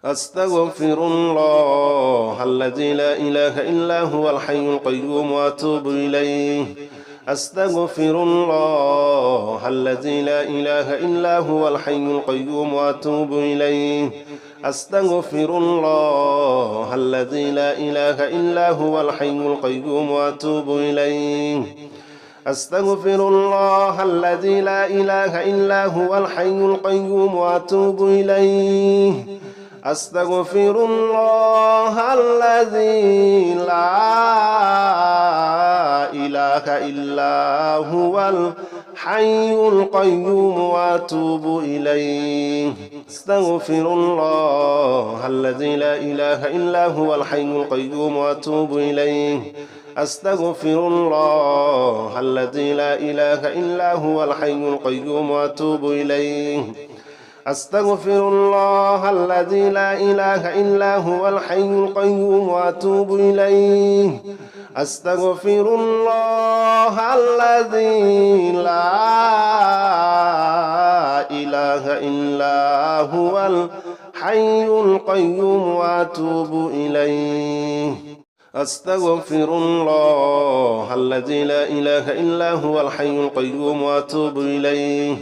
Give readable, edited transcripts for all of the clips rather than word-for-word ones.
أستغفر الله الذي لا إله إلا هو الحي القيوم وأتوب إليه أستغفر الله الذي لا إله إلا هو الحي القيوم وأتوب إليه أستغفر الله الذي لا إله إلا هو الحي القيوم وأتوب إليه أستغفر الله الذي لا إله إلا هو الحي القيوم وأتوب إليه أستغفر الله الذي لا إله إلا هو الحي القيوم وأتوب إليه أستغفر الله الذي لا إله إلا هو الحي القيوم وأتوب إليه أستغفر الله الذي لا إله إلا هو الحي القيوم وأتوب إليه أستغفر الله الذي لا إله إلا هو الحي القيوم وأتوب إليه أستغفر الله الذي لا إله إلا هو الحي القيوم وأتوب إليه أستغفر الله الذي لا إله إلا هو الحي القيوم وأتوب إليه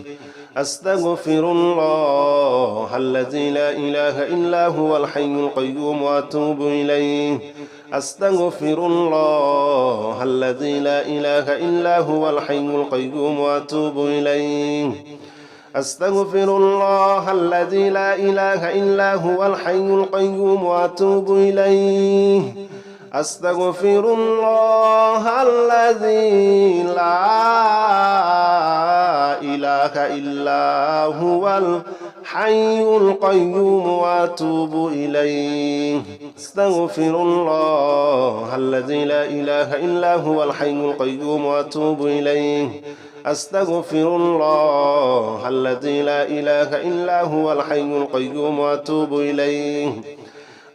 أستغفر الله الذي لا إله إلا هو الحي القيوم وأتوب إليه أستغفر الله الذي لا إله إلا هو الحي القيوم وأتوب إليه أستغفر الله الذي لا إله إلا هو الحي القيوم وأتوب إليه أستغفر الله الذي لا إله إلا هو الحي القيوم وأتوب إليه أستغفر الله الذي لا إله إلا هو الحي القيوم وأتوب إليه أستغفر الله الذي لا إله إلا هو الحي القيوم وأتوب إليه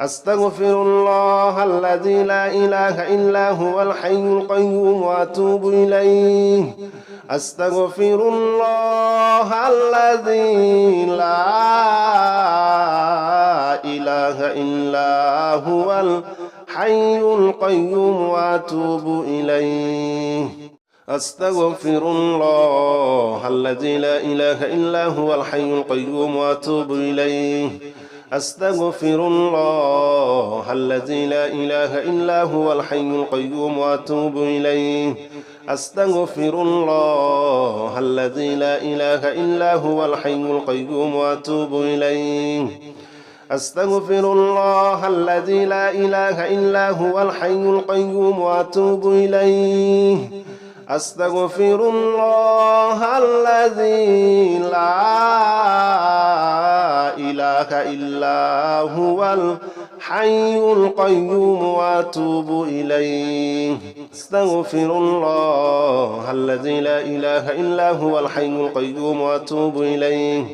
أستغفر الله الذي لا إله إلا هو الحي القيوم وأتوب إليه أستغفر الله الذي لا إله إلا هو الحي القيوم وأتوب إليه أستغفر الله الذي لا إله إلا هو الحي القيوم وأتوب إليه أستغفر الله الذي لا إله إلا هو الحي القيوم وأتوب إليه أستغفر الله الذي لا إله إلا هو الحي القيوم وأتوب إليه أستغفر الله الذي لا إله إلا هو الحي القيوم وأتوب إليه أستغفر الله الذي لا إله إلا هو الحي القيوم وأتوب إليه أستغفر الله الذي لا إله إلا هو الحي القيوم وأتوب إليه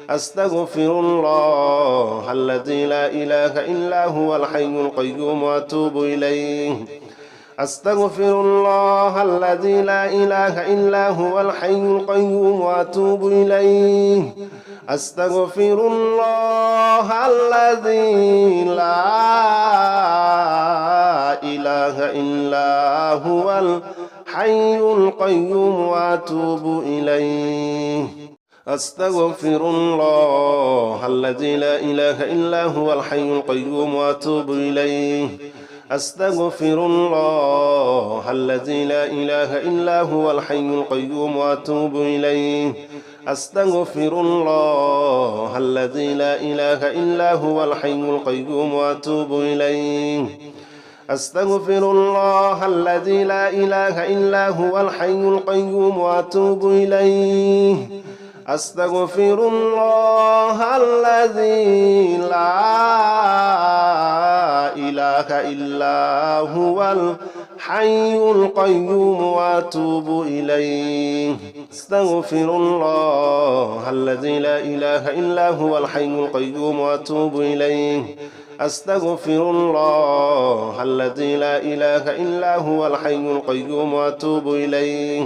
أستغفر الله الذي لا إله إلا هو الحي القيوم وأتوب إليه أستغفر الله الذي لا إله إلا هو الحي القيوم وأتوب إليه أستغفر الله الذي لا إله إلا هو الحي القيوم وأتوب إليه أستغفر الله الذي لا إله إلا هو الحي القيوم وأتوب إليه أستغفر الله الذي لا إله إلا هو الحي القيوم وأتوب إليه أستغفر الله الذي لا إله إلا هو الحي القيوم وأتوب إليه أستغفر الله الذي لا إله إلا هو الحي القيوم وأتوب إليه أستغفر الله الذي لا إله إلا هو الحي القيوم وأتوب إليه أستغفر الله الذي لا إله إلا هو الحي القيوم وأتوب إليه أستغفر الله الذي لا إله إلا هو الحي القيوم وأتوب إليه